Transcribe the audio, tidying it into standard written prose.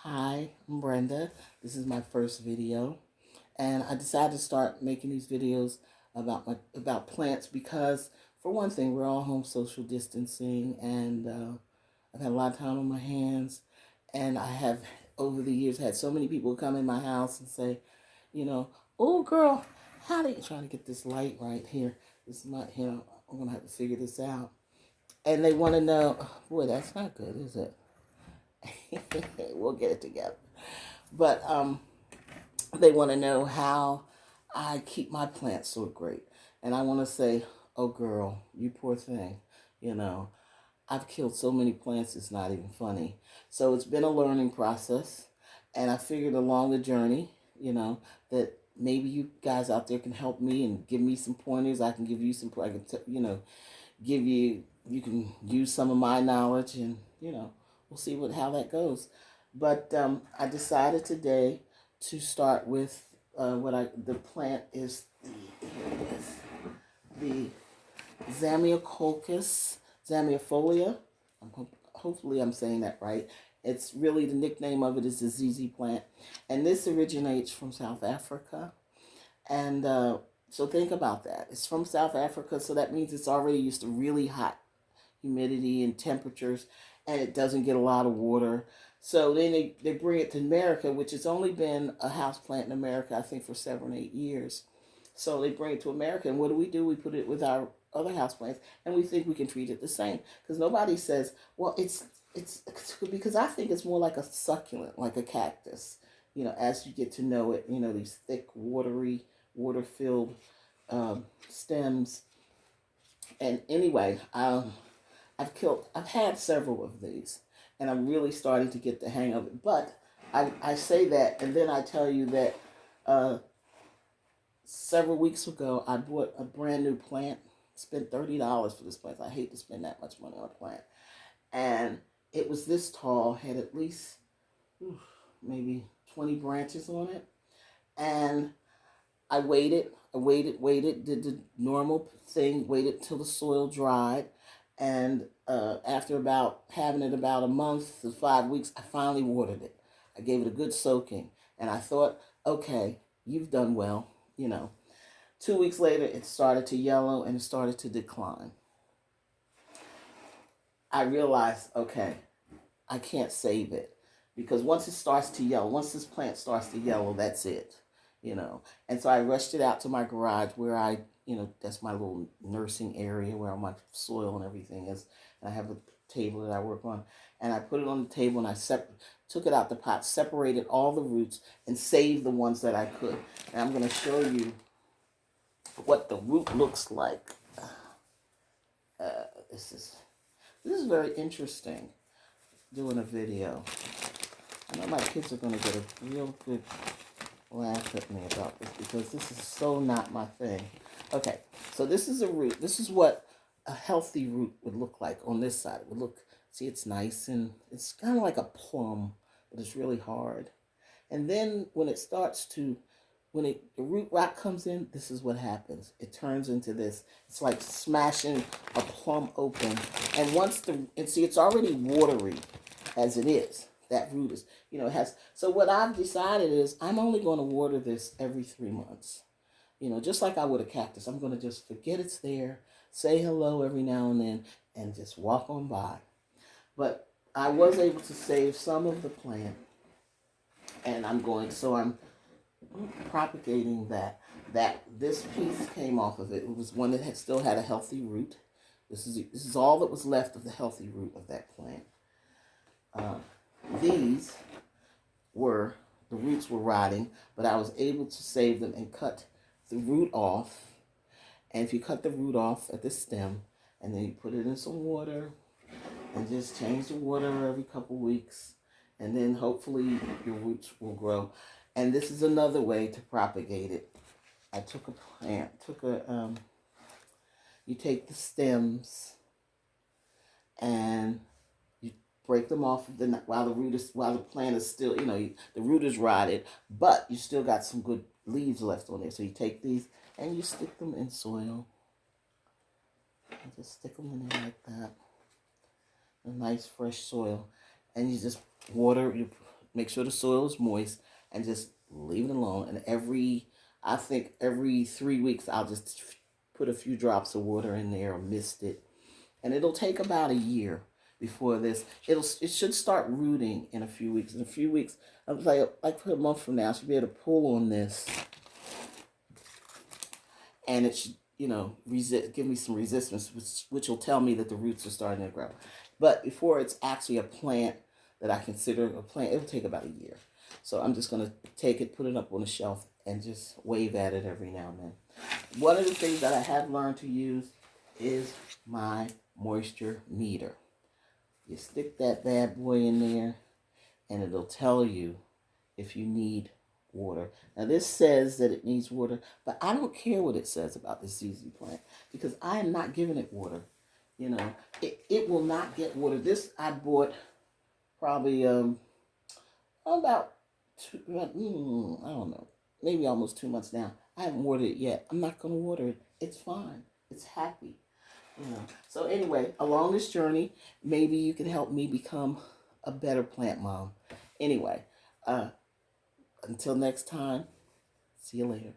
Hi, I'm Brenda. This is my first video, and I decided to start making these videos about plants because, for one thing, we're all home social distancing, and I've had a lot of time on my hands, and I have over the years had so many people come in my house and say, oh girl, how do you trying to get this light right here? This is not, I'm gonna have to figure this out, and they want to know, boy, that's not good, is it? We'll get it together. But they want to know how I keep my plants so great. And I want to say, oh, girl, you poor thing. You know, I've killed so many plants, it's not even funny. So it's been a learning process. And I figured along the journey, that maybe you guys out there can help me and give me some pointers. I can give you some, I can, give you, you can use some of my knowledge and, we'll see how that goes. But I decided today to start with the plant is the Zamioculcas Zamiifolia. Hopefully I'm saying that right. It's really, the nickname of it is the ZZ plant. And this originates from South Africa. And so think about that. It's from South Africa, so that means it's already used to really hot humidity and temperatures, and it doesn't get a lot of water. So then they bring it to America, which has only been a house plant in America, I think, for 7 or 8 years. So they bring it to America, and what do? We put it with our other house plants, and we think we can treat it the same. Because nobody says, well, it's because I think it's more like a succulent, like a cactus. As you get to know it, these thick, watery, water-filled stems. And anyway, I've had several of these, and I'm really starting to get the hang of it. But I say that, and then I tell you that several weeks ago, I bought a brand new plant, spent $30 for this plant. I hate to spend that much money on a plant. And it was this tall, had at least maybe 20 branches on it. And I waited, did the normal thing, waited till the soil dried. And after having it about a month to 5 weeks, I finally watered it. I gave it a good soaking. And I thought, okay, you've done well. 2 weeks later, it started to yellow and it started to decline. I realized, okay, I can't save it. Because once it starts to yellow, once this plant starts to yellow, that's it. And so I rushed it out to my garage where that's my little nursing area where all my soil and everything is. And I have a table that I work on. And I put it on the table and I took it out the pot, separated all the roots, and saved the ones that I could. And I'm going to show you what the root looks like. This is very interesting, doing a video. I know my kids are going to get a real good laugh at me about this because this is so not my thing. Okay, so this is a root. This is what a healthy root would look like on this side. It would look, see, it's nice and it's kind of like a plum, but it's really hard. And then when it starts to, the root rot comes in, this is what happens. It turns into this. It's like smashing a plum open. And see, it's already watery as it is. That root is, it has. So what I've decided is I'm only going to water this every 3 months. Just like I would a cactus. I'm going to just forget it's there, say hello every now and then, and just walk on by. But I was able to save some of the plant, and I'm propagating that. This piece came off of it. It was one that still had a healthy root. This is all that was left of the healthy root of that plant. The roots were rotting, but I was able to save them and cut the root off. And if you cut the root off at the stem, and then you put it in some water, and just change the water every couple weeks, and then hopefully your roots will grow. And this is another way to propagate it. I took a plant, you take the stems, and break them off while the plant is still, the root is rotted, but you still got some good leaves left on there. So you take these and you stick them in soil. And just stick them in there like that. A nice fresh soil. And you just water, you make sure the soil is moist, and just leave it alone. And I think every 3 weeks, I'll just put a few drops of water in there or mist it. And it'll take about a year before it should start rooting in a few weeks. In a few weeks, I was like for a month from now, I should be able to pull on this, and it should, give me some resistance, which will tell me that the roots are starting to grow. But before it's actually a plant that I consider a plant, it'll take about a year. So I'm just going to take it, put it up on a shelf, and just wave at it every now and then. One of the things that I have learned to use is my moisture meter. You stick that bad boy in there, and it'll tell you if you need water. Now this says that it needs water, but I don't care what it says about this ZZ plant, because I am not giving it water. It will not get water. This I bought probably about I don't know, maybe almost 2 months now. I haven't watered it yet. I'm not going to water it. It's fine. It's happy. So anyway, along this journey, maybe you can help me become a better plant mom. Anyway, until next time, see you later.